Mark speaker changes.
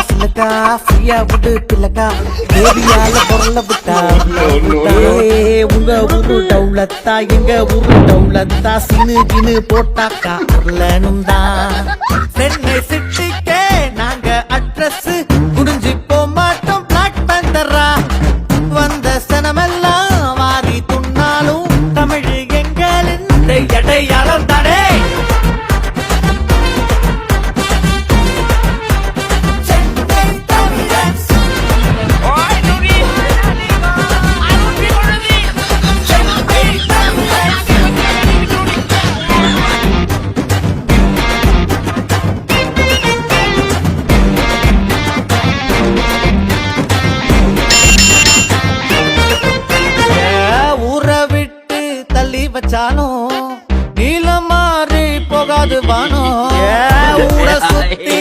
Speaker 1: சிலக்கா ஃப்ரீயா விட்டு பிள்ளக்கா தேவியால பொருள விட்டா உங்க ஊரு டவுலத்தா எங்க ஊரு டவுலத்தா சினு போட்டாக்கா அர்லனும் தான் சென்னை சிட்டிக்கே நாங்க அட்ரஸ் குடிஞ்சு போக மாட்டோம் பிளாக் பந்தரா வந்த சனமெல்லாம் வாரி துண்ணாலும் தமிழ் எங்களின் அடையாளம் தானே. வச்சாலும் நீல மாறி போகாது வானோ ஊட சுத்தி